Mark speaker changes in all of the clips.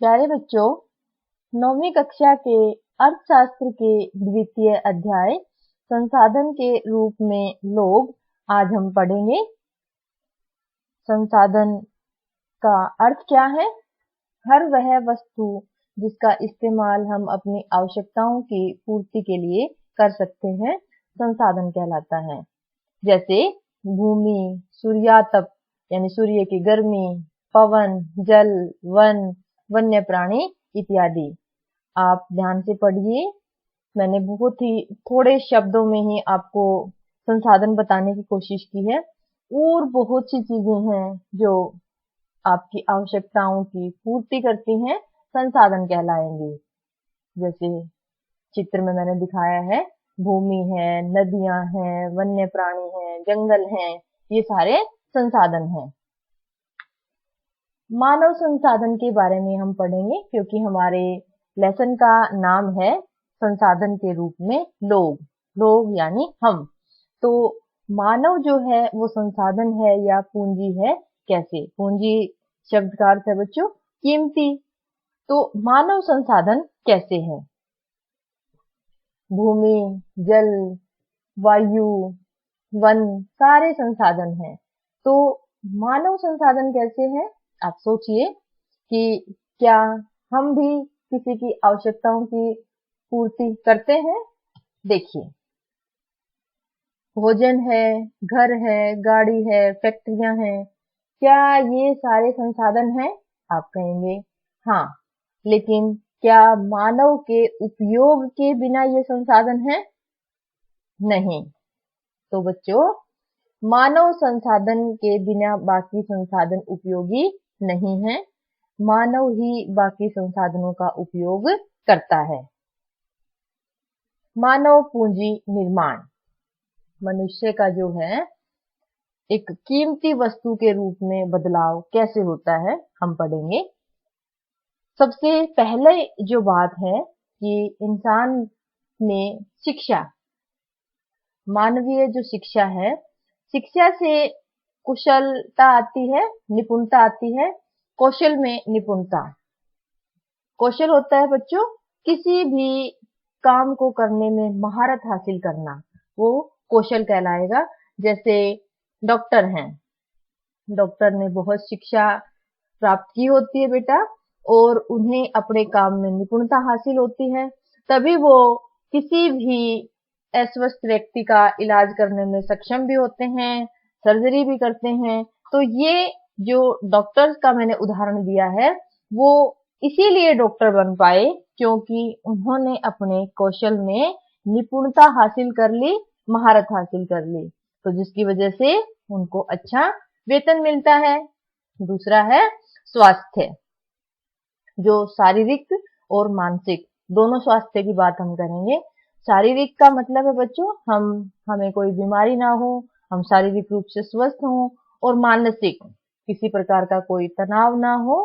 Speaker 1: प्यारे बच्चों, 9वीं कक्षा के अर्थशास्त्र के द्वितीय अध्याय संसाधन के रूप में लोग आज हम पढ़ेंगे। संसाधन का अर्थ क्या है? हर वह वस्तु जिसका इस्तेमाल हम अपनी आवश्यकताओं की पूर्ति के लिए कर सकते हैं, संसाधन कहलाता है। जैसे भूमि, सूर्यातप यानी सूर्य की गर्मी, पवन, जल, वन, वन्य प्राणी इत्यादि। आप ध्यान से पढ़िए। मैंने बहुत ही थोड़े शब्दों में ही आपको संसाधन बताने की कोशिश की है, और बहुत सी चीजें हैं जो आपकी आवश्यकताओं की पूर्ति करती हैं, संसाधन कहलाएंगे। जैसे चित्र में मैंने दिखाया है, भूमि है, नदियां हैं, वन्य प्राणी हैं, जंगल हैं, ये सारे संसाधन हैं। मानव संसाधन के बारे में हम पढ़ेंगे, क्योंकि हमारे लेसन का नाम है संसाधन के रूप में लोग यानी हम। तो मानव जो है वो संसाधन है या पूंजी है। कैसे? पूंजी शब्द का अर्थ है बच्चों कीमती। तो मानव संसाधन कैसे है? भूमि, जल, वायु, वन सारे संसाधन हैं। तो मानव संसाधन कैसे है? आप सोचिए कि क्या हम भी किसी की आवश्यकताओं की पूर्ति करते हैं? देखिए, भोजन है, घर है, गाड़ी है, फैक्ट्रियां हैं, क्या ये सारे संसाधन हैं? आप कहेंगे हाँ, लेकिन क्या मानव के उपयोग के बिना ये संसाधन है? नहीं। तो बच्चों, मानव संसाधन के बिना बाकी संसाधन उपयोगी नहीं है। मानव ही बाकी संसाधनों का उपयोग करता है। मानव पूंजी निर्माण, मनुष्य का जो है एक कीमती वस्तु के रूप में बदलाव कैसे होता है, हम पढ़ेंगे। सबसे पहले जो बात है कि इंसान में शिक्षा, मानवीय जो शिक्षा है, शिक्षा से कुशलता आती है, निपुणता आती है। कौशल में निपुणता। कौशल होता है बच्चों किसी भी काम को करने में महारत हासिल करना, वो कौशल कहलाएगा। जैसे डॉक्टर हैं, डॉक्टर ने बहुत शिक्षा प्राप्त की होती है बेटा, और उन्हें अपने काम में निपुणता हासिल होती है, तभी वो किसी भी अस्वस्थ व्यक्ति का इलाज करने में सक्षम भी होते हैं, सर्जरी भी करते हैं। तो ये जो डॉक्टर्स का मैंने उदाहरण दिया है, वो इसीलिए डॉक्टर बन पाए क्योंकि उन्होंने अपने कौशल में निपुणता हासिल कर ली, महारत हासिल कर ली, तो जिसकी वजह से उनको अच्छा वेतन मिलता है। दूसरा है स्वास्थ्य, जो शारीरिक और मानसिक दोनों स्वास्थ्य की बात हम करेंगे। शारीरिक का मतलब है बच्चों हमें कोई बीमारी ना हो, हम शारीरिक रूप से स्वस्थ हों, और मानसिक किसी प्रकार का कोई तनाव ना हो,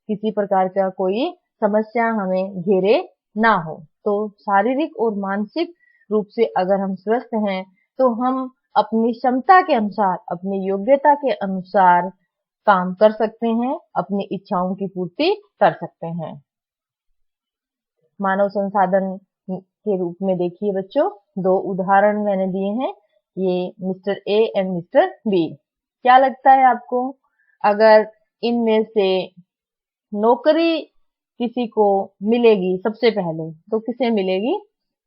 Speaker 1: किसी प्रकार का कोई समस्या हमें घेरे ना हो। तो शारीरिक और मानसिक रूप से अगर हम स्वस्थ हैं तो हम अपनी क्षमता के अनुसार, अपनी योग्यता के अनुसार काम कर सकते हैं, अपनी इच्छाओं की पूर्ति कर सकते हैं। मानव संसाधन के रूप में देखिए बच्चों, दो उदाहरण मैंने दिए हैं, ये mister A and mister B. क्या लगता है आपको, अगर इनमें से नौकरी किसी को मिलेगी सबसे पहले, तो किसे मिलेगी?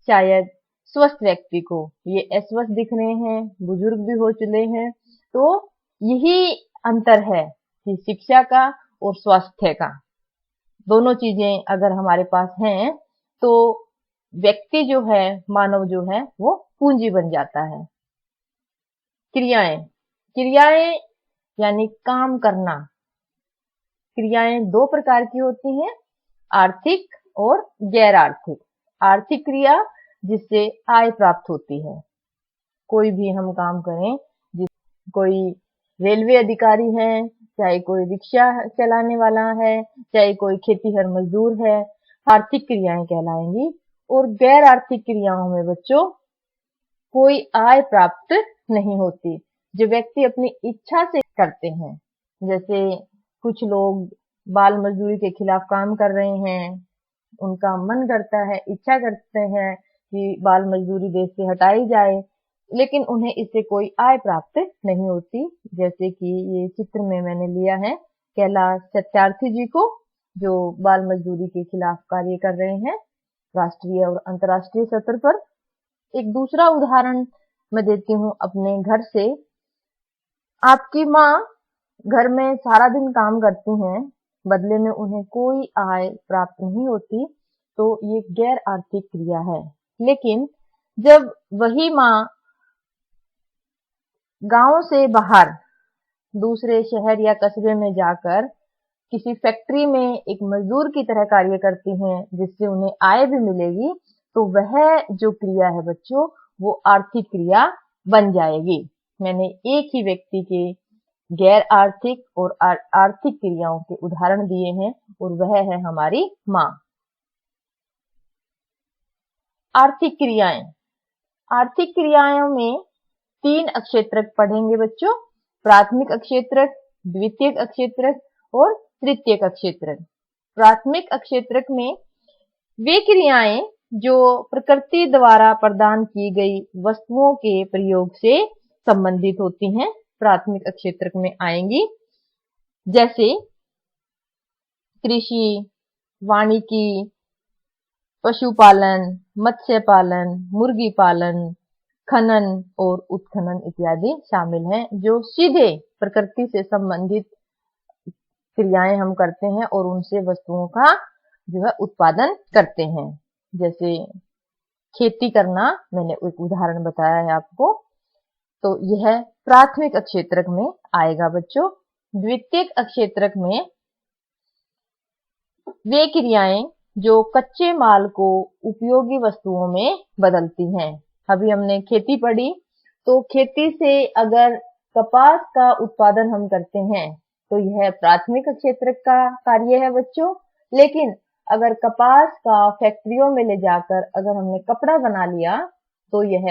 Speaker 1: शायद स्वस्थ व्यक्ति को। ये अस्वस्थ दिख रहे हैं, बुजुर्ग भी हो चुके हैं। तो यही अंतर है कि शिक्षा का और स्वास्थ्य का। दोनों चीजें अगर हमारे पास हैं तो व्यक्ति जो है, मानव जो है, वो पूंजी बन जाता है। क्रियाएं यानी काम करना। क्रियाएं दो प्रकार की होती हैं, आर्थिक और गैर आर्थिक। आर्थिक क्रिया जिससे आय प्राप्त होती है। कोई भी हम काम करें, कोई रेलवे अधिकारी है, चाहे कोई रिक्शा चलाने वाला है, चाहे कोई खेतीहर मजदूर है, आर्थिक क्रियाएं कहलाएंगी। और गैर आर्थिक क्रियाओं में बच्चों कोई आय प्राप्त नहीं होती, जो व्यक्ति अपनी इच्छा से करते हैं। जैसे कुछ लोग बाल मजदूरी के खिलाफ काम कर रहे हैं, उनका मन करता है, इच्छा करते हैं कि बाल मजदूरी देश से हटाई जाए, लेकिन उन्हें इससे कोई आय प्राप्त नहीं होती। जैसे कि ये चित्र में मैंने लिया है कैलाश सत्यार्थी जी को, जो बाल मजदूरी के खिलाफ कार्य कर रहे हैं राष्ट्रीय और अंतर्राष्ट्रीय स्तर पर। एक दूसरा उदाहरण मैं देती हूँ अपने घर से। आपकी माँ घर में सारा दिन काम करती हैं, बदले में उन्हें कोई आय प्राप्त नहीं होती, तो ये गैर आर्थिक क्रिया है। लेकिन जब वही माँ गांव से बाहर दूसरे शहर या कस्बे में जाकर किसी फैक्ट्री में एक मजदूर की तरह कार्य करती हैं, जिससे उन्हें आय भी मिलेगी, तो वह जो क्रिया है बच्चों, वो आर्थिक क्रिया बन जाएगी। मैंने एक ही व्यक्ति के गैर आर्थिक और आर्थिक क्रियाओं के उदाहरण दिए हैं, और वह है हमारी माँ। आर्थिक क्रियाएं। आर्थिक क्रियाओं में 3 अक्षेत्रक पढ़ेंगे बच्चों, प्राथमिक अक्षेत्रक, द्वितीयक अक्षेत्रक और तृतीयक अक्षेत्रक। प्राथमिक अक्षेत्रक में वे क्रियाएं जो प्रकृति द्वारा प्रदान की गई वस्तुओं के प्रयोग से संबंधित होती हैं, प्राथमिक अक्षेत्रक में आएंगी। जैसे कृषि, वानिकी, पशुपालन, मत्स्य पालन, मुर्गी पालन, खनन और उत्खनन इत्यादि शामिल हैं, जो सीधे प्रकृति से संबंधित क्रियाएं हम करते हैं और उनसे वस्तुओं का जो है उत्पादन करते हैं। जैसे खेती करना, मैंने एक उदाहरण बताया है आपको, तो यह प्राथमिक अक्षेत्रक में आएगा बच्चों। द्वितीयक अक्षेत्रक में वे क्रियाएं जो कच्चे माल को उपयोगी वस्तुओं में बदलती हैं। अभी हमने खेती पढ़ी, तो खेती से अगर कपास का उत्पादन हम करते हैं तो यह प्राथमिक क्षेत्रक का कार्य है बच्चों। लेकिन अगर कपास का फैक्ट्रियों में ले जाकर अगर हमने कपड़ा बना लिया तो यह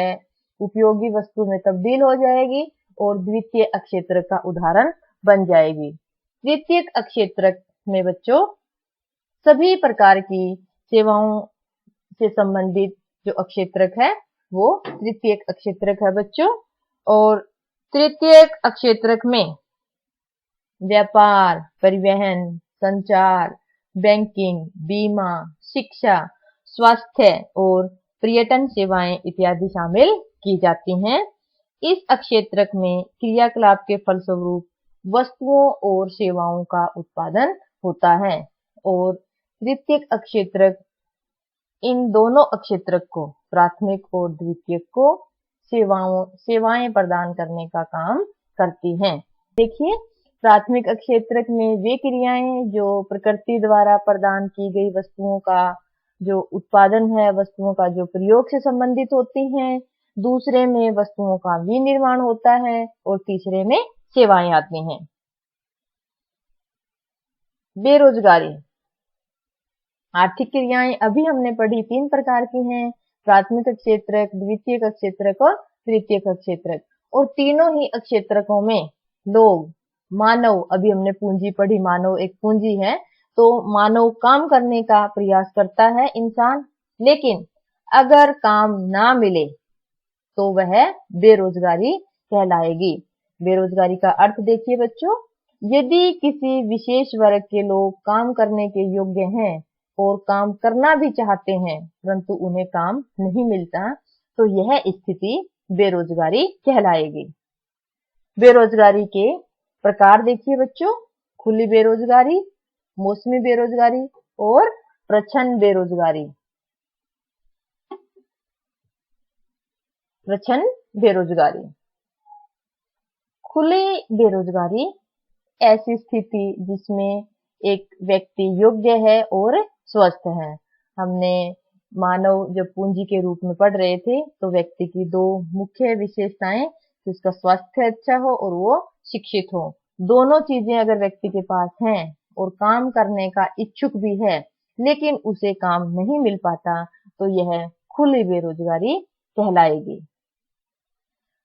Speaker 1: उपयोगी वस्तु में तब्दील हो जाएगी और द्वितीय अक्षेत्रक का उदाहरण बन जाएगी। तृतीयक अक्षेत्रक में बच्चों सभी प्रकार की सेवाओं से संबंधित जो अक्षेत्रक है वो तृतीयक अक्षेत्रक है बच्चों। और तृतीयक अक्षेत्रक में व्यापार, परिवहन, संचार, बैंकिंग, बीमा, शिक्षा, स्वास्थ्य और पर्यटन सेवाएं इत्यादि शामिल की जाती हैं। इस अक्षेत्रक में क्रियाकलाप के फलस्वरूप वस्तुओं और सेवाओं का उत्पादन होता है और तृतीयक अक्षेत्रक इन दोनों अक्षेत्रक को, प्राथमिक और द्वितीयक को, सेवाएं प्रदान करने का काम करती हैं। देखिए, प्राथमिक अक्षेत्रक में वे क्रियाएं जो प्रकृति द्वारा प्रदान की गई वस्तुओं का जो उत्पादन है, वस्तुओं का जो प्रयोग से संबंधित होती हैं, दूसरे में वस्तुओं का विनिर्माण होता है और तीसरे में सेवाएं आती हैं। बेरोजगारी। आर्थिक क्रियाएं अभी हमने पढ़ी 3 प्रकार की हैं, प्राथमिक अक्षेत्रक, द्वितीयक अक्षेत्रक और तृतीयक अक्षेत्रक। और तीनों ही अक्षेत्रकों में लोग, मानव, अभी हमने पूंजी पढ़ी, मानव एक पूंजी है, तो मानव काम करने का प्रयास करता है इंसान, लेकिन अगर काम ना मिले तो वह बेरोजगारी कहलाएगी। बेरोजगारी का अर्थ देखिए बच्चों, यदि किसी विशेष वर्ग के लोग काम करने के योग्य हैं और काम करना भी चाहते हैं परंतु उन्हें काम नहीं मिलता, तो यह स्थिति बेरोजगारी कहलाएगी। बेरोजगारी के प्रकार देखिए बच्चों, खुली बेरोजगारी, मौसमी बेरोजगारी और प्रच्छन्न बेरोजगारी। प्रच्छन्न बेरोजगारी। खुली बेरोजगारी ऐसी स्थिति जिसमें एक व्यक्ति योग्य है और स्वस्थ है। हमने मानव जब पूंजी के रूप में पढ़ रहे थे तो व्यक्ति की 2 मुख्य विशेषताएं, उसका स्वास्थ्य अच्छा हो और वो शिक्षित हो। दोनों चीजें अगर व्यक्ति के पास हैं और काम करने का इच्छुक भी है लेकिन उसे काम नहीं मिल पाता, तो यह खुली बेरोजगारी कहलाएगी।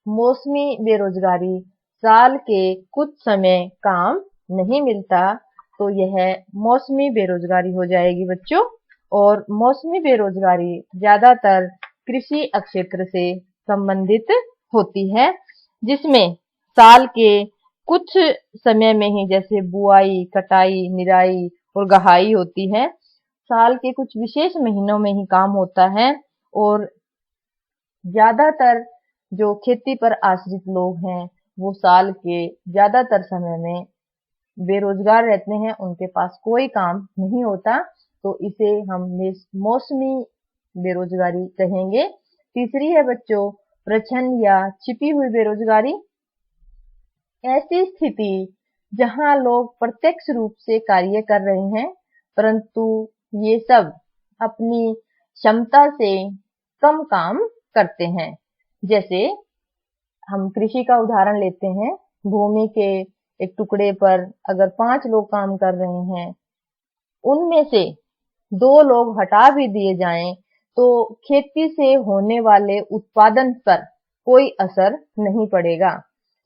Speaker 1: मौसमी बेरोजगारी, साल के कुछ समय काम नहीं मिलता तो यह मौसमी बेरोजगारी हो जाएगी बच्चों। और मौसमी बेरोजगारी ज्यादातर कृषि क्षेत्र से संबंधित होती है, जिसमें साल के कुछ समय में ही, जैसे बुआई, कटाई, निराई और गहाई होती है, साल के कुछ विशेष महीनों में ही काम होता है। और ज्यादातर जो खेती पर आश्रित लोग हैं वो साल के ज्यादातर समय में बेरोजगार रहते हैं, उनके पास कोई काम नहीं होता, तो इसे हम मौसमी बेरोजगारी कहेंगे। तीसरी है बच्चों प्रच्छन्न या छिपी हुई बेरोजगारी। ऐसी स्थिति जहां लोग प्रत्यक्ष रूप से कार्य कर रहे हैं, परंतु ये सब अपनी क्षमता से कम काम करते हैं। जैसे हम कृषि का उदाहरण लेते हैं, भूमि के एक टुकड़े पर अगर 5 लोग काम कर रहे हैं, उनमें से 2 लोग हटा भी दिए जाएं तो खेती से होने वाले उत्पादन पर कोई असर नहीं पड़ेगा।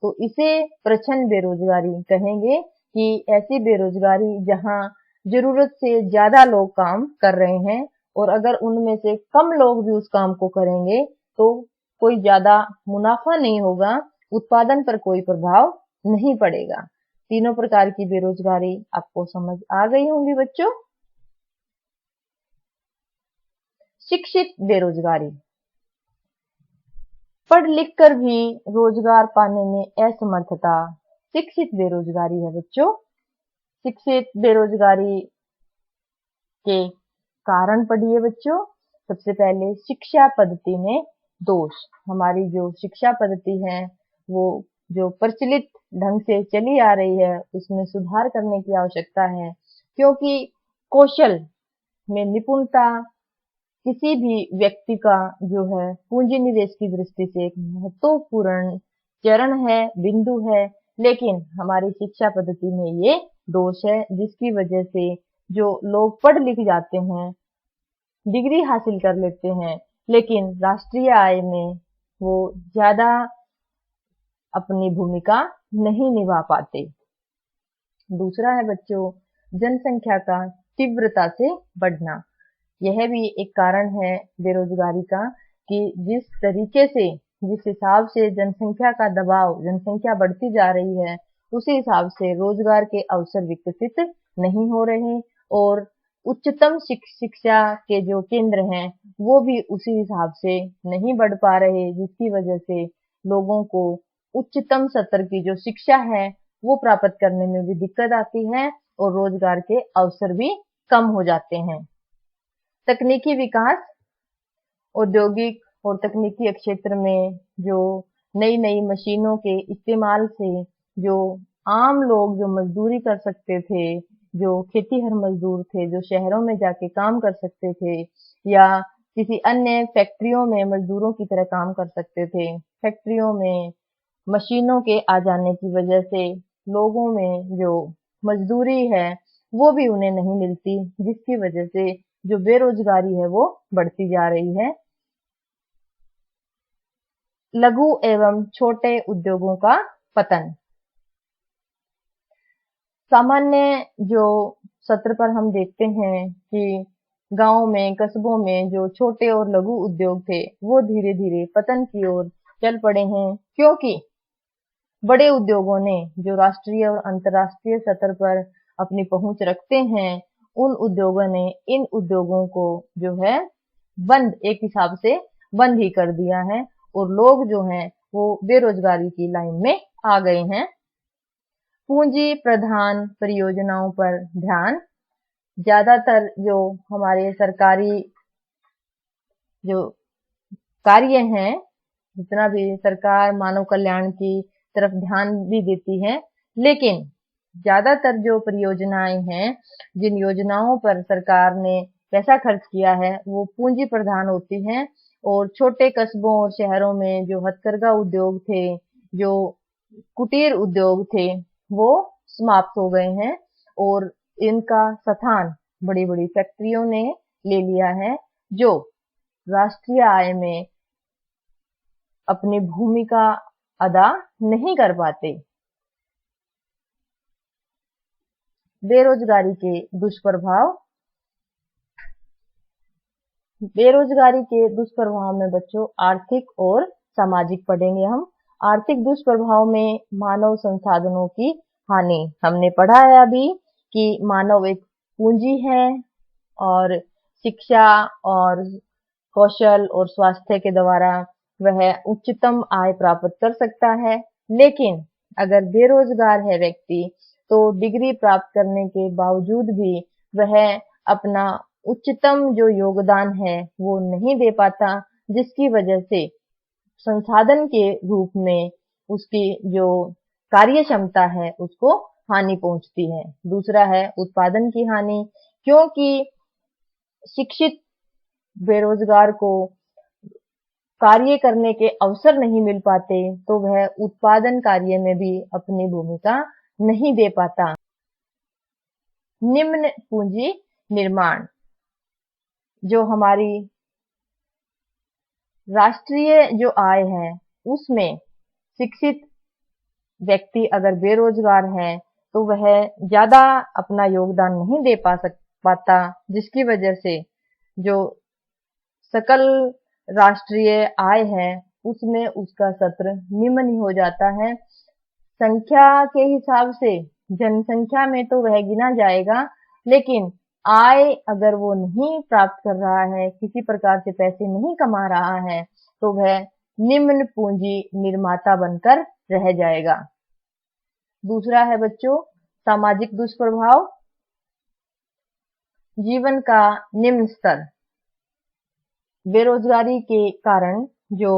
Speaker 1: तो इसे प्रच्छन्न बेरोजगारी कहेंगे कि ऐसी बेरोजगारी जहां जरूरत से ज्यादा लोग काम कर रहे हैं और अगर उनमें से कम लोग भी उस काम को करेंगे तो कोई ज्यादा मुनाफा नहीं होगा, उत्पादन पर कोई प्रभाव नहीं पड़ेगा। तीनों प्रकार की बेरोजगारी आपको समझ आ गई होंगी बच्चों। शिक्षित बेरोजगारी, पढ़ लिख कर भी रोजगार पाने में असमर्थता शिक्षित बेरोजगारी है बच्चों। शिक्षित बेरोजगारी के कारण पढ़िए बच्चों। सबसे पहले शिक्षा पद्धति में दोष। हमारी जो शिक्षा पद्धति है वो जो प्रचलित ढंग से चली आ रही है उसमें सुधार करने की आवश्यकता है, क्योंकि कौशल में निपुणता किसी भी व्यक्ति का जो है पूंजी निवेश की दृष्टि से एक महत्वपूर्ण चरण है, बिंदु है, लेकिन हमारी शिक्षा पद्धति में ये दोष है, जिसकी वजह से जो लोग पढ़ लिख जाते हैं, डिग्री हासिल कर लेते हैं, लेकिन राष्ट्रीय आय में वो ज्यादा अपनी भूमिका नहीं निभा पाते। दूसरा है बच्चों जनसंख्या का तीव्रता से बढ़ना। यह भी एक कारण है बेरोजगारी का कि जिस तरीके से, जिस हिसाब से जनसंख्या का दबाव, जनसंख्या बढ़ती जा रही है, उसी हिसाब से रोजगार के अवसर विकसित नहीं हो रहे और उच्चतम शिक्षा के जो केंद्र हैं वो भी उसी हिसाब से नहीं बढ़ पा रहे, जिसकी वजह से लोगों को उच्चतम स्तर की जो शिक्षा है वो प्राप्त करने में भी दिक्कत आती है और रोजगार के अवसर भी कम हो जाते हैं। तकनीकी विकास, औद्योगिक और तकनीकी क्षेत्र में जो नई नई मशीनों के इस्तेमाल से जो आम लोग जो मजदूरी कर सकते थे, जो खेतीहर मजदूर थे, जो शहरों में जाके काम कर सकते थे या किसी अन्य फैक्ट्रियों में मजदूरों की तरह काम कर सकते थे, फैक्ट्रियों में मशीनों के आ जाने की वजह से लोगों में जो मजदूरी है वो भी उन्हें नहीं मिलती, जिसकी वजह से जो बेरोजगारी है वो बढ़ती जा रही है। लघु एवं छोटे उद्योगों का पतन। सामान्य जो सत्र पर हम देखते हैं कि गांव में, कस्बों में जो छोटे और लघु उद्योग थे वो धीरे धीरे पतन की ओर चल पड़े हैं, क्योंकि बड़े उद्योगों ने जो राष्ट्रीय और अंतर्राष्ट्रीय स्तर पर अपनी पहुंच रखते हैं, उन उद्योगों ने इन उद्योगों को जो है बंद, एक हिसाब से बंद ही कर दिया है और लोग जो हैं वो बेरोजगारी की लाइन में आ गए हैं। पूंजी प्रधान परियोजनाओं पर ध्यान। ज्यादातर जो हमारे सरकारी जो कार्य हैं, जितना भी सरकार मानव कल्याण की तरफ ध्यान भी देती है, लेकिन ज्यादातर जो परियोजनाएं हैं, जिन योजनाओं पर सरकार ने पैसा खर्च किया है वो पूंजी प्रधान होती हैं और छोटे कस्बों और शहरों में जो हथकरघा उद्योग थे, जो कुटीर उद्योग थे, वो समाप्त हो गए हैं और इनका स्थान बड़ी बड़ी फैक्ट्रियों ने ले लिया है, जो राष्ट्रीय आय में अपनी भूमिका अदा नहीं कर पाते। बेरोजगारी के दुष्प्रभाव। बेरोजगारी के दुष्प्रभाव में बच्चों आर्थिक और सामाजिक पढ़ेंगे हम। आर्थिक दुष्प्रभाव में मानव संसाधनों की हानि। हमने पढ़ा है अभी कि मानव एक पूंजी है और शिक्षा और कौशल और स्वास्थ्य के द्वारा वह उच्चतम आय प्राप्त कर सकता है। लेकिन अगर बेरोजगार है व्यक्ति तो डिग्री प्राप्त करने के बावजूद भी वह अपना उच्चतम जो योगदान है वो नहीं दे पाता, जिसकी वजह से संसाधन के रूप में उसकी जो कार्य क्षमता है उसको हानि पहुंचती है। दूसरा है उत्पादन की हानि, क्योंकि शिक्षित बेरोजगार को कार्य करने के अवसर नहीं मिल पाते तो वह उत्पादन कार्य में भी अपनी भूमिका नहीं दे पाता। निम्न पूंजी निर्माण, जो हमारी राष्ट्रीय जो आय है उसमें शिक्षित व्यक्ति अगर बेरोजगार है तो वह ज्यादा अपना योगदान नहीं दे पाता, जिसकी वजह से जो सकल राष्ट्रीय आय है उसमें उसका स्तर निम्न हो जाता है। संख्या के हिसाब से जनसंख्या में तो वह गिना जाएगा, लेकिन आय अगर वो नहीं प्राप्त कर रहा है, किसी प्रकार से पैसे नहीं कमा रहा है, तो वह निम्न पूंजी निर्माता बनकर रह जाएगा। दूसरा है बच्चों सामाजिक दुष्प्रभाव। जीवन का निम्न स्तर। बेरोजगारी के कारण जो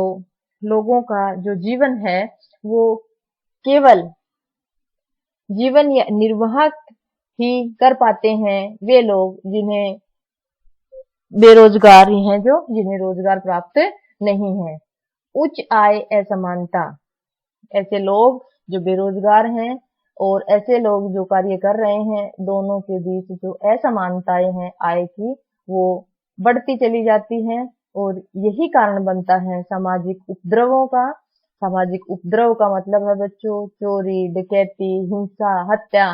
Speaker 1: लोगों का जो जीवन है वो केवल जीवन या निर्वाह ही कर पाते हैं वे लोग जिन्हें बेरोजगार हैं, जो जिन्हें रोजगार प्राप्त नहीं है। उच्च आय असमानता, ऐसे लोग जो बेरोजगार हैं और ऐसे लोग जो कार्य कर रहे हैं, दोनों के बीच जो असमानताएं हैं आय की वो बढ़ती चली जाती हैं और यही कारण बनता है सामाजिक उपद्रवों का। सामाजिक उपद्रव का मतलब है बच्चों चोरी, डकैती, हिंसा, हत्या।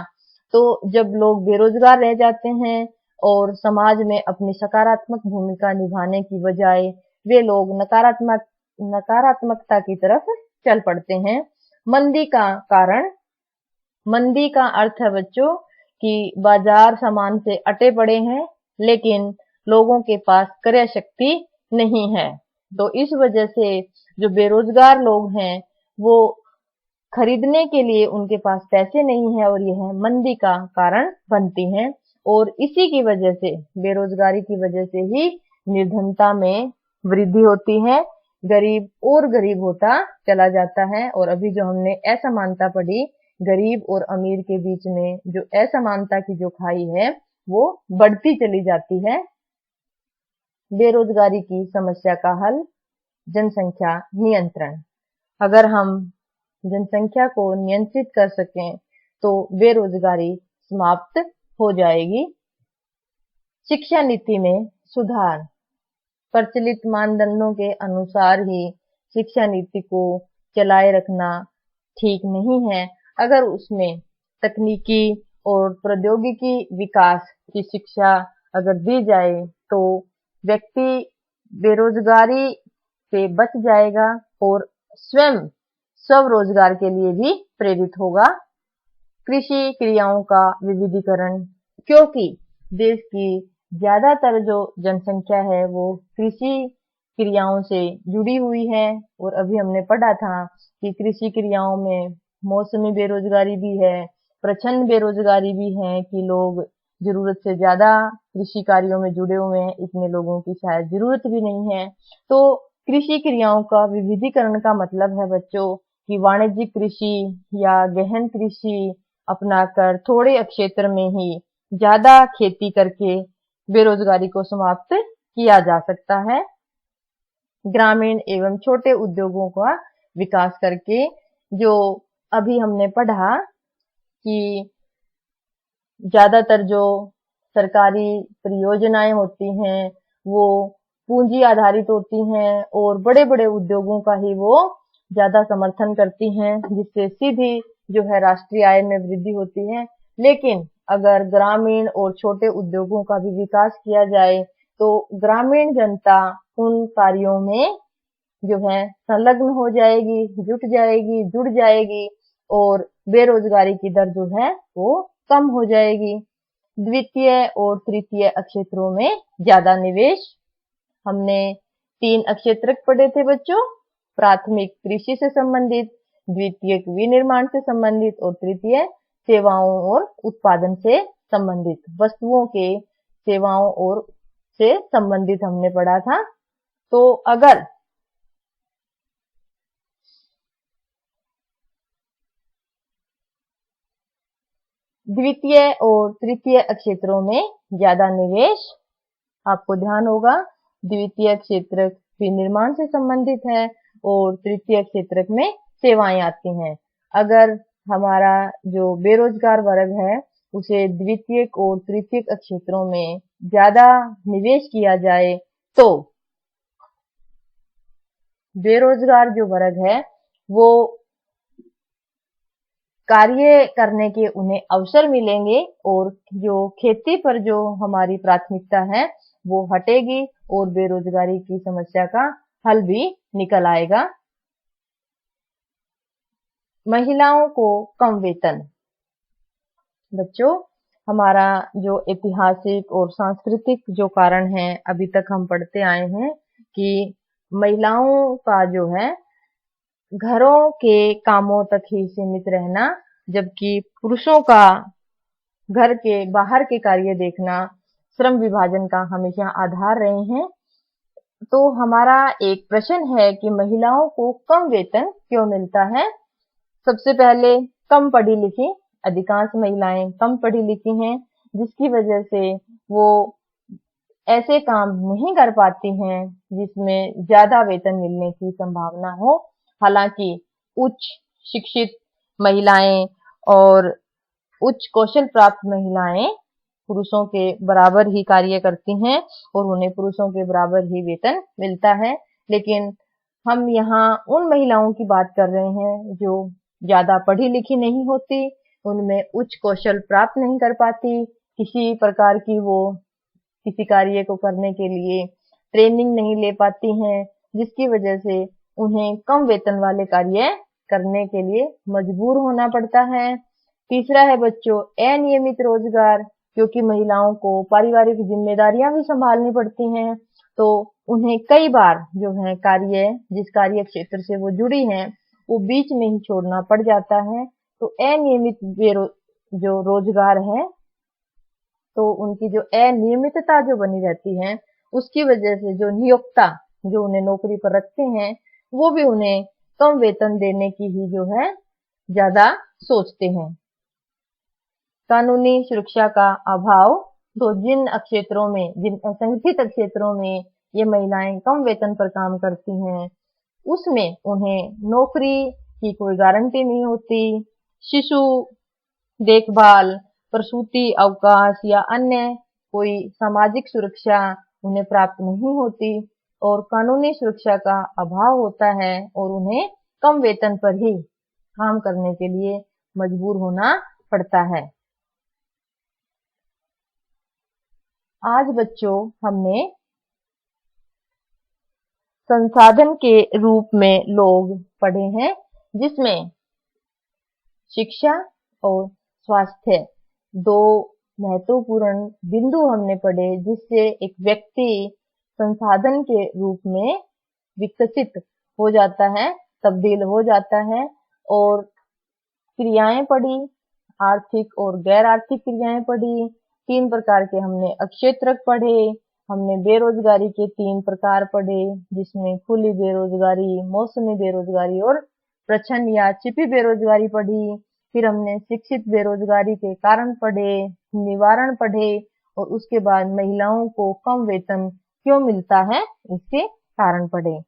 Speaker 1: तो जब लोग बेरोजगार रह जाते हैं और समाज में अपनी सकारात्मक भूमिका निभाने की बजाय वे लोग नकारात्मकता की तरफ चल पड़ते हैं। मंदी का कारण। मंदी का अर्थ है बच्चों कि बाजार सामान से अटे पड़े हैं लेकिन लोगों के पास क्रय शक्ति नहीं है। तो इस वजह से जो बेरोजगार लोग हैं वो खरीदने के लिए उनके पास पैसे नहीं है और यह मंदी का कारण बनती हैं। और इसी की वजह से, बेरोजगारी की वजह से ही निर्धनता में वृद्धि होती है, गरीब और गरीब होता चला जाता है। और अभी जो हमने असमानता पढ़ी, गरीब और अमीर के बीच में जो असमानता की जो खाई है वो बढ़ती चली जाती है। बेरोजगारी की समस्या का हल। जनसंख्या नियंत्रण। अगर हम जनसंख्या को नियंत्रित कर सकें तो बेरोजगारी समाप्त हो जाएगी। शिक्षा नीति में सुधार। प्रचलित मानदंडों के अनुसार ही शिक्षा नीति को चलाए रखना ठीक नहीं है। अगर उसमें तकनीकी और प्रौद्योगिकी विकास की शिक्षा अगर दी जाए तो व्यक्ति बेरोजगारी से बच जाएगा और स्वयं स्वरोजगार के लिए भी प्रेरित होगा। कृषि क्रियाओं का विविधीकरण, क्योंकि देश की ज्यादातर जो जनसंख्या है वो कृषि क्रियाओं से जुड़ी हुई है। और अभी हमने पढ़ा था कि कृषि क्रियाओं में मौसमी बेरोजगारी भी है, प्रच्छन्न बेरोजगारी भी है कि लोग जरूरत से ज्यादा कृषि कार्यों में जुड़े हुए हैं, इतने लोगों की शायद जरूरत भी नहीं है। तो कृषि क्रियाओं का विविधीकरण का मतलब है बच्चों कि वाणिज्यिक कृषि या गहन कृषि अपनाकर थोड़े क्षेत्र में ही ज्यादा खेती करके बेरोजगारी को समाप्त किया जा सकता है। ग्रामीण एवं छोटे उद्योगों का विकास करके, जो अभी हमने पढ़ा कि ज्यादातर जो सरकारी परियोजनाएं होती हैं वो पूंजी आधारित होती हैं और बड़े बड़े उद्योगों का ही वो ज्यादा समर्थन करती हैं, जिससे सीधी जो है राष्ट्रीय आय में वृद्धि होती है। लेकिन अगर ग्रामीण और छोटे उद्योगों का भी विकास किया जाए तो ग्रामीण जनता उन कार्यों में जो है संलग्न हो जाएगी, जुड़ जाएगी और बेरोजगारी की दर जो है वो कम हो जाएगी। द्वितीय और तृतीय क्षेत्रों में ज्यादा निवेश। हमने 3 क्षेत्रक पढ़े थे बच्चों, प्राथमिक कृषि से संबंधित, द्वितीयक विनिर्माण से संबंधित और तृतीय सेवाओं और उत्पादन से संबंधित, वस्तुओं के सेवाओं और से संबंधित हमने पढ़ा था। तो अगर द्वितीय और तृतीय क्षेत्रों में ज्यादा निवेश, आपको ध्यान होगा द्वितीय क्षेत्रक विनिर्माण से संबंधित है और तृतीय क्षेत्रक में सेवाएं आती हैं। अगर हमारा जो बेरोजगार वर्ग है उसे द्वितीयक और तृतीयक क्षेत्रों में ज्यादा निवेश किया जाए तो बेरोजगार जो वर्ग है वो कार्य करने के उन्हें अवसर मिलेंगे और जो खेती पर जो हमारी प्राथमिकता है वो हटेगी और बेरोजगारी की समस्या का हल भी निकल आएगा। महिलाओं को कम वेतन। बच्चों, हमारा जो ऐतिहासिक और सांस्कृतिक जो कारण है अभी तक हम पढ़ते आए हैं कि महिलाओं का जो है घरों के कामों तक ही सीमित रहना, जबकि पुरुषों का घर के बाहर के कार्य देखना श्रम विभाजन का हमेशा आधार रहे हैं। तो हमारा एक प्रश्न है कि महिलाओं को कम वेतन क्यों मिलता है। सबसे पहले कम पढ़ी लिखी, अधिकांश महिलाएं कम पढ़ी लिखी हैं, जिसकी वजह से वो ऐसे काम नहीं कर पाती हैं जिसमें ज्यादा वेतन मिलने की संभावना हो। हालांकि उच्च शिक्षित महिलाएं और उच्च कौशल प्राप्त महिलाएं पुरुषों के बराबर ही कार्य करती हैं और उन्हें पुरुषों के बराबर ही वेतन मिलता है। लेकिन हम यहाँ उन महिलाओं की बात कर रहे हैं जो ज्यादा पढ़ी लिखी नहीं होती, उनमें उच्च कौशल प्राप्त नहीं कर पाती, किसी प्रकार की वो किसी कार्य को करने के लिए ट्रेनिंग नहीं ले पाती हैं, जिसकी वजह से उन्हें कम वेतन वाले कार्य करने के लिए मजबूर होना पड़ता है। तीसरा है बच्चों अनियमित रोजगार, क्योंकि महिलाओं को पारिवारिक जिम्मेदारियां भी संभालनी पड़ती हैं, तो उन्हें कई बार जो है कार्य जिस कार्य क्षेत्र से वो जुड़ी हैं वो बीच में ही छोड़ना पड़ जाता है। तो अनियमित जो रोजगार है तो उनकी जो अनियमितता जो बनी रहती है उसकी वजह से जो नियोक्ता जो उन्हें नौकरी पर रखते हैं वो भी उन्हें कम वेतन देने की ही जो है ज्यादा सोचते हैं। कानूनी सुरक्षा का अभाव, तो जिन असंगठित क्षेत्रों में ये महिलाएं कम वेतन पर काम करती हैं उसमें उन्हें नौकरी की कोई गारंटी नहीं होती, शिशु देखभाल, प्रसूति अवकाश या अन्य कोई सामाजिक सुरक्षा उन्हें प्राप्त नहीं होती और कानूनी सुरक्षा का अभाव होता है और उन्हें कम वेतन पर ही काम करने के लिए मजबूर होना पड़ता है। आज बच्चों हमने संसाधन के रूप में लोग पढ़े हैं, जिसमें शिक्षा और स्वास्थ्य दो महत्वपूर्ण बिंदु हमने पढ़े, जिससे एक व्यक्ति संसाधन के रूप में विकसित हो जाता है, तब्दील हो जाता है। और क्रियाएं पढ़ी, आर्थिक और गैर आर्थिक क्रियाएं पढ़ी, 3 प्रकार के हमने क्षेत्रक पढ़े, हमने बेरोजगारी के 3 प्रकार पढ़े, जिसमें खुली बेरोजगारी, मौसमी बेरोजगारी और प्रच्छन्न या छिपी बेरोजगारी पढ़ी। फिर हमने शिक्षित बेरोजगारी के कारण पढ़े, निवारण पढ़े और उसके बाद महिलाओं को कम वेतन क्यों मिलता है इसके कारण पढ़े।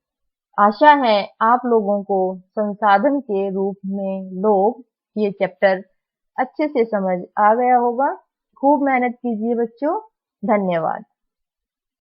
Speaker 1: आशा है आप लोगों को संसाधन के रूप में लोग ये चैप्टर अच्छे से समझ आ गया होगा। खूब मेहनत कीजिए बच्चों। धन्यवाद।